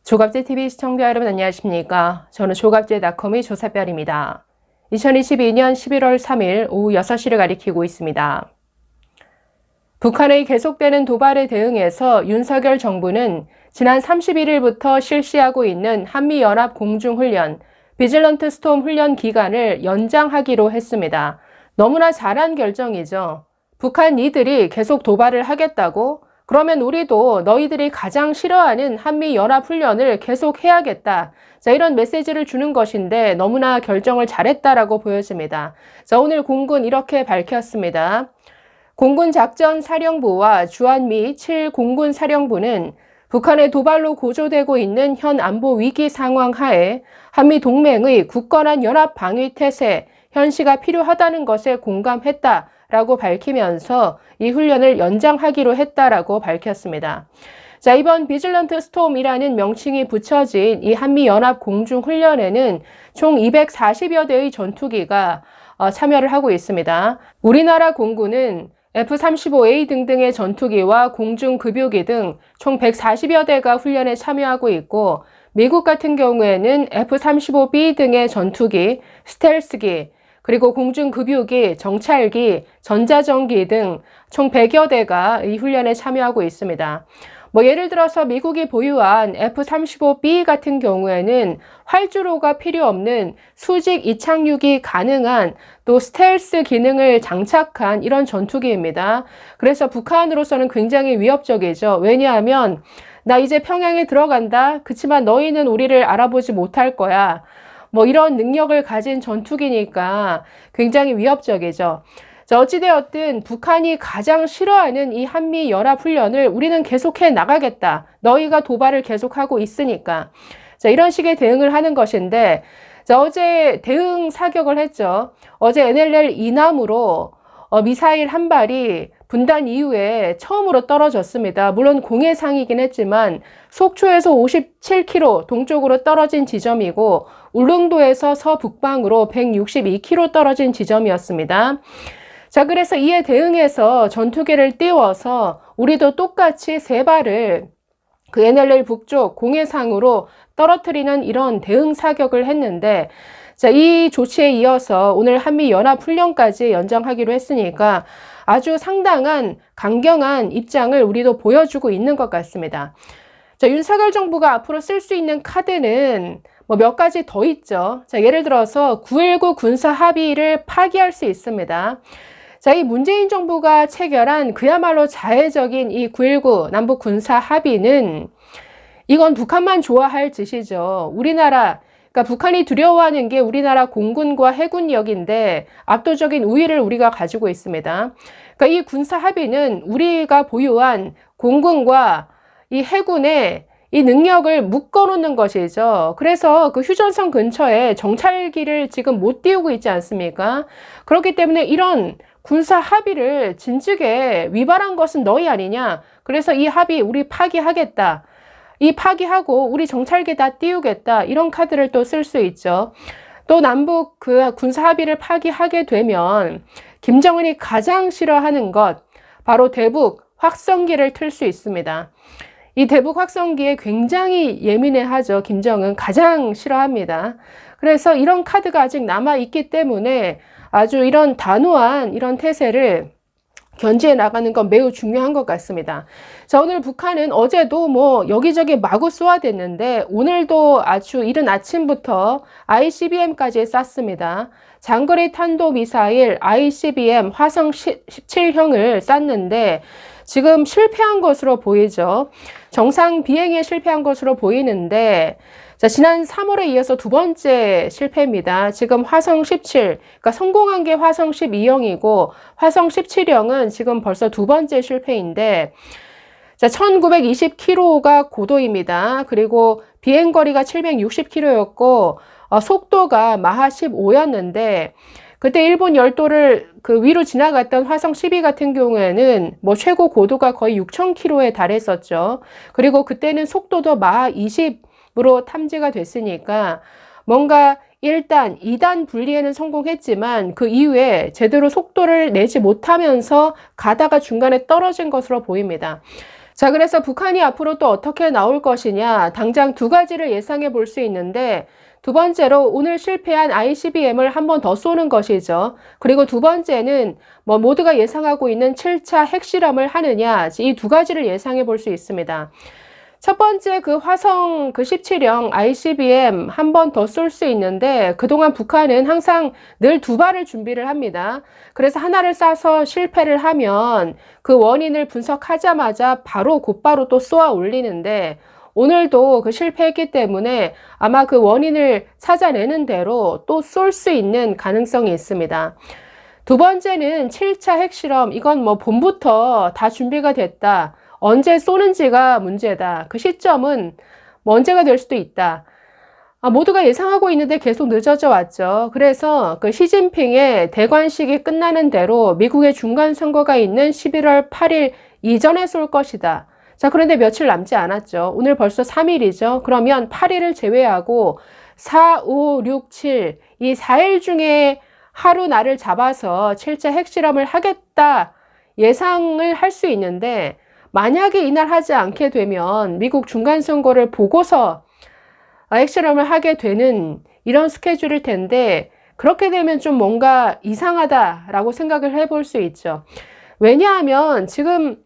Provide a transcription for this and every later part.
조갑제TV 시청자 여러분 안녕하십니까? 저는 조갑제닷컴의 조사별입니다. 2022년 11월 3일 오후 6시를 가리키고 있습니다. 북한의 계속되는 도발에 대응해서 윤석열 정부는 지난 31일부터 실시하고 있는 한미연합 공중훈련, 비질런트 스톰 훈련 기간을 연장하기로 했습니다. 너무나 잘한 결정이죠. 북한 이들이 계속 도발을 하겠다고? 그러면 우리도 너희들이 가장 싫어하는 한미연합훈련을 계속 해야겠다. 자, 이런 메시지를 주는 것인데 너무나 결정을 잘했다라고 보여집니다. 자, 오늘 공군 이렇게 밝혔습니다. 공군작전사령부와 주한미 7공군사령부는 북한의 도발로 고조되고 있는 현 안보 위기 상황 하에 한미동맹의 굳건한 연합 방위 태세, 현시가 필요하다는 것에 공감했다라고 밝히면서 이 훈련을 연장하기로 했다라고 밝혔습니다. 자, 이번 비질런트 스톰이라는 명칭이 붙여진 이 한미연합 공중훈련에는 총 240여 대의 전투기가 참여를 하고 있습니다. 우리나라 공군은 F-35A 등등의 전투기와 공중급유기 등 총 140여 대가 훈련에 참여하고 있고, 미국 같은 경우에는 F-35B 등의 전투기, 스텔스기, 그리고 공중급유기, 정찰기, 전자전기 등 총 100여 대가 이 훈련에 참여하고 있습니다. 예를 들어서 미국이 보유한 F-35B 같은 경우에는 활주로가 필요 없는 수직 이착륙이 가능한 또 스텔스 기능을 장착한 이런 전투기입니다. 그래서 북한으로서는 굉장히 위협적이죠. 왜냐하면 나 이제 평양에 들어간다. 그치만 너희는 우리를 알아보지 못할 거야. 이런 능력을 가진 전투기니까 굉장히 위협적이죠. 자, 어찌되었든 북한이 가장 싫어하는 이 한미연합훈련을 우리는 계속해 나가겠다. 너희가 도발을 계속하고 있으니까. 자, 이런 식의 대응을 하는 것인데, 자, 어제 대응 사격을 했죠. 어제 NLL 이남으로 미사일 한 발이 분단 이후에 처음으로 떨어졌습니다. 물론 공해상이긴 했지만 속초에서 57km 동쪽으로 떨어진 지점이고 울릉도에서 서북방으로 162km 떨어진 지점이었습니다. 자, 그래서 이에 대응해서 전투기를 띄워서 우리도 똑같이 세 발을 그 NLL 북쪽 공해상으로 떨어뜨리는 이런 대응 사격을 했는데, 자, 이 조치에 이어서 오늘 한미연합훈련까지 연장하기로 했으니까 아주 상당한 강경한 입장을 우리도 보여주고 있는 것 같습니다. 자, 윤석열 정부가 앞으로 쓸 수 있는 카드는 몇 가지 더 있죠. 자, 예를 들어서 9.19 군사 합의를 파기할 수 있습니다. 자, 이 문재인 정부가 체결한 그야말로 자해적인 이 9.19 남북 군사 합의는 이건 북한만 좋아할 짓이죠. 우리나라, 그러니까 북한이 두려워하는 게 우리나라 공군과 해군력인데 압도적인 우위를 우리가 가지고 있습니다. 그러니까 이 군사 합의는 우리가 보유한 공군과 이 해군의 이 능력을 묶어놓는 것이죠. 그래서 그 휴전선 근처에 정찰기를 지금 못 띄우고 있지 않습니까? 그렇기 때문에 이런 군사 합의를 진즉에 위반한 것은 너희 아니냐. 그래서 이 합의 우리 파기하겠다. 이 파기하고 우리 정찰기 다 띄우겠다. 이런 카드를 또 쓸 수 있죠. 또 남북 그 군사 합의를 파기하게 되면 김정은이 가장 싫어하는 것, 바로 대북 확성기를 틀 수 있습니다. 이 대북 확성기에 굉장히 예민해하죠. 김정은 가장 싫어합니다. 그래서 이런 카드가 아직 남아있기 때문에 아주 이런 단호한 이런 태세를 견지해 나가는 건 매우 중요한 것 같습니다. 자, 오늘 북한은 어제도 여기저기 마구 쏘아댔는데 오늘도 아주 이른 아침부터 ICBM까지 쐈습니다. 장거리 탄도미사일 ICBM 화성 17형을 쐈는데 지금 실패한 것으로 보이죠. 정상 비행에 실패한 것으로 보이는데, 자, 지난 3월에 이어서 두 번째 실패입니다. 지금 화성 17, 그러니까 성공한 게 화성 12형이고 화성 17형은 지금 벌써 두 번째 실패인데, 자, 1920km가 고도입니다. 그리고 비행거리가 760km였고 속도가 마하 15였는데 그때 일본 열도를 그 위로 지나갔던 화성 12 같은 경우에는 최고 고도가 거의 6,000km에 달했었죠. 그리고 그때는 속도도 마하 20으로 탐지가 됐으니까 뭔가 1단, 2단 분리에는 성공했지만 그 이후에 제대로 속도를 내지 못하면서 가다가 중간에 떨어진 것으로 보입니다. 자, 그래서 북한이 앞으로 또 어떻게 나올 것이냐, 당장 두 가지를 예상해 볼 수 있는데, 두 번째로 오늘 실패한 ICBM을 한 번 더 쏘는 것이죠. 그리고 두 번째는 모두가 예상하고 있는 7차 핵실험을 하느냐, 이 두 가지를 예상해 볼 수 있습니다. 첫 번째 그 화성 그 17형 ICBM 한 번 더 쏠 수 있는데, 그동안 북한은 항상 늘 두 발을 준비를 합니다. 그래서 하나를 쏴서 실패를 하면 그 원인을 분석하자마자 곧바로 또 쏘아 올리는데, 오늘도 그 실패했기 때문에 아마 그 원인을 찾아내는 대로 또 쏠 수 있는 가능성이 있습니다. 두 번째는 7차 핵실험. 이건 봄부터 다 준비가 됐다. 언제 쏘는지가 문제다. 그 시점은 언제가 될 수도 있다. 모두가 예상하고 있는데 계속 늦어져 왔죠. 그래서 그 시진핑의 대관식이 끝나는 대로 미국의 중간선거가 있는 11월 8일 이전에 쏠 것이다. 자, 그런데 며칠 남지 않았죠. 오늘 벌써 3일이죠. 그러면 8일을 제외하고 4, 5, 6, 7, 이 4일 중에 하루 날을 잡아서 7차 핵실험을 하겠다 예상을 할 수 있는데, 만약에 이날 하지 않게 되면 미국 중간선거를 보고서 핵실험을 하게 되는 이런 스케줄일 텐데, 그렇게 되면 좀 뭔가 이상하다라고 생각을 해볼 수 있죠. 왜냐하면 지금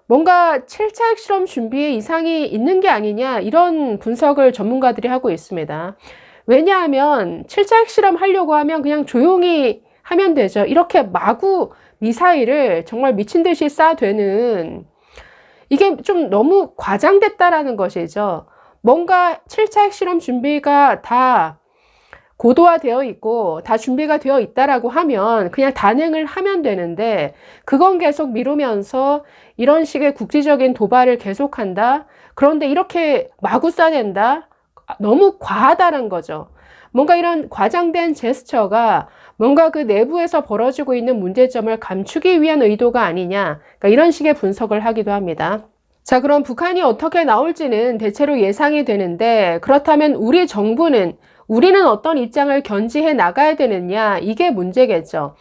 뭔가 7차 핵실험 준비에 이상이 있는 게 아니냐, 이런 분석을 전문가들이 하고 있습니다. 왜냐하면 7차 핵실험 하려고 하면 그냥 조용히 하면 되죠. 이렇게 마구 미사일을 정말 미친 듯이 쏴대는, 이게 좀 너무 과장됐다라는 것이죠. 뭔가 7차 핵실험 준비가 다 고도화되어 있고 다 준비가 되어 있다라고 하면 그냥 단행을 하면 되는데, 그건 계속 미루면서 이런 식의 국지적인 도발을 계속한다. 그런데 이렇게 마구 쏴댄다. 너무 과하다는 거죠. 뭔가 이런 과장된 제스처가 뭔가 그 내부에서 벌어지고 있는 문제점을 감추기 위한 의도가 아니냐, 그러니까 이런 식의 분석을 하기도 합니다. 자, 그럼 북한이 어떻게 나올지는 대체로 예상이 되는데, 그렇다면 우리 정부는, 우리는 어떤 입장을 견지해 나가야 되느냐, 이게 문제겠죠.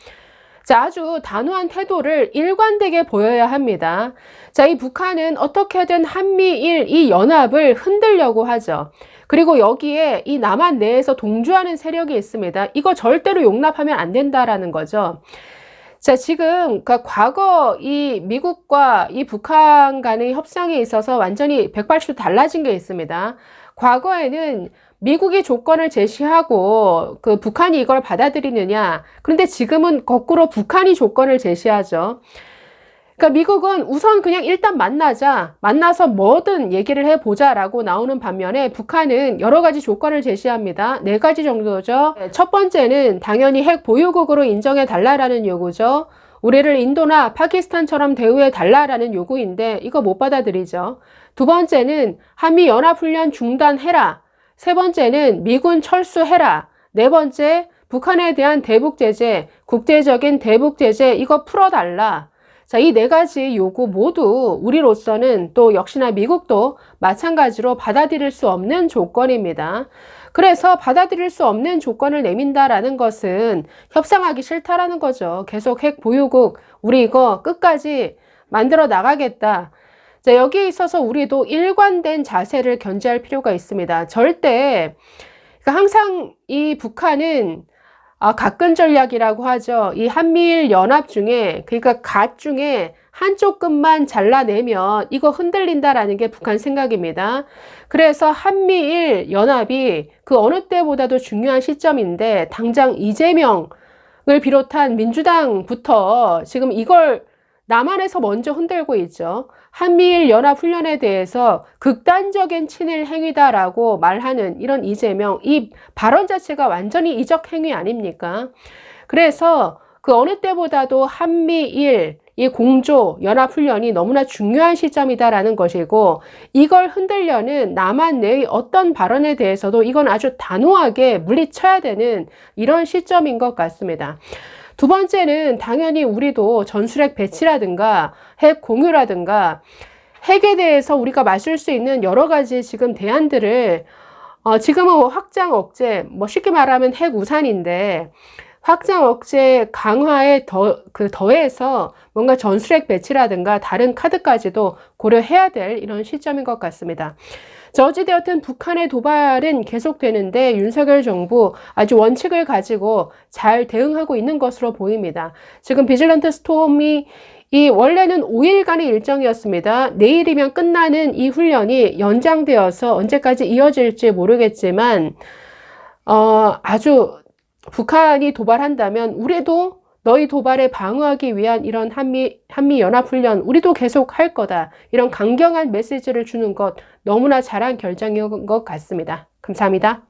자, 아주 단호한 태도를 일관되게 보여야 합니다. 자, 이 북한은 어떻게든 한미일 이 연합을 흔들려고 하죠. 그리고 여기에 이 남한 내에서 동조하는 세력이 있습니다. 이거 절대로 용납하면 안 된다라는 거죠. 자, 지금 과거 이 미국과 이 북한 간의 협상에 있어서 완전히 180도 달라진 게 있습니다. 과거에는 미국이 조건을 제시하고 그 북한이 이걸 받아들이느냐. 그런데 지금은 거꾸로 북한이 조건을 제시하죠. 그러니까 미국은 우선 그냥 일단 만나서 뭐든 얘기를 해보자라고 나오는 반면에, 북한은 여러 가지 조건을 제시합니다. 4가지 정도죠. 첫 번째는 당연히 핵 보유국으로 인정해 달라라는 요구죠. 우리를 인도나 파키스탄처럼 대우해 달라라는 요구인데 이거 못 받아들이죠. 두 번째는 한미 연합훈련 중단해라. 세 번째는 미군 철수해라. 네 번째, 북한에 대한 대북 제재, 국제적인 대북 제재 이거 풀어달라. 자, 이 4가지 요구 모두 우리로서는, 또 역시나 미국도 마찬가지로 받아들일 수 없는 조건입니다. 그래서 받아들일 수 없는 조건을 내민다라는 것은 협상하기 싫다라는 거죠. 계속 핵 보유국, 우리 이거 끝까지 만들어 나가겠다. 자, 여기에 있어서 우리도 일관된 자세를 견지할 필요가 있습니다. 절대, 그러니까 항상 이 북한은 각근 전략이라고 하죠. 이 한미일 연합 중에, 그러니까 갓 중에 한쪽 끝만 잘라내면 이거 흔들린다라는 게 북한 생각입니다. 그래서 한미일 연합이 그 어느 때보다도 중요한 시점인데, 당장 이재명을 비롯한 민주당부터 지금 이걸 남한에서 먼저 흔들고 있죠. 한미일 연합훈련에 대해서 극단적인 친일 행위다라고 말하는 이런 이재명, 이 발언 자체가 완전히 이적 행위 아닙니까? 그래서 그 어느 때보다도 한미일 이 공조 연합훈련이 너무나 중요한 시점이다라는 것이고, 이걸 흔들려는 남한 내의 어떤 발언에 대해서도 이건 아주 단호하게 물리쳐야 되는 이런 시점인 것 같습니다. 두 번째는 당연히 우리도 전술핵 배치라든가 핵 공유라든가 핵에 대해서 우리가 마실 수 있는 여러 가지 지금 대안들을 지금은 확장 억제, 쉽게 말하면 핵 우산인데, 확장 억제 강화에 더해서 뭔가 전술핵 배치라든가 다른 카드까지도 고려해야 될 이런 시점인 것 같습니다. 어찌되었든 북한의 도발은 계속되는데 윤석열 정부 아주 원칙을 가지고 잘 대응하고 있는 것으로 보입니다. 지금 비질런트 스톰이 원래는 5일간의 일정이었습니다. 내일이면 끝나는 이 훈련이 연장되어서 언제까지 이어질지 모르겠지만 아주 북한이 도발한다면 우리도 너희 도발에 방어하기 위한 이런 한미 연합훈련 우리도 계속 할 거다. 이런 강경한 메시지를 주는 것 너무나 잘한 결정인 것 같습니다. 감사합니다.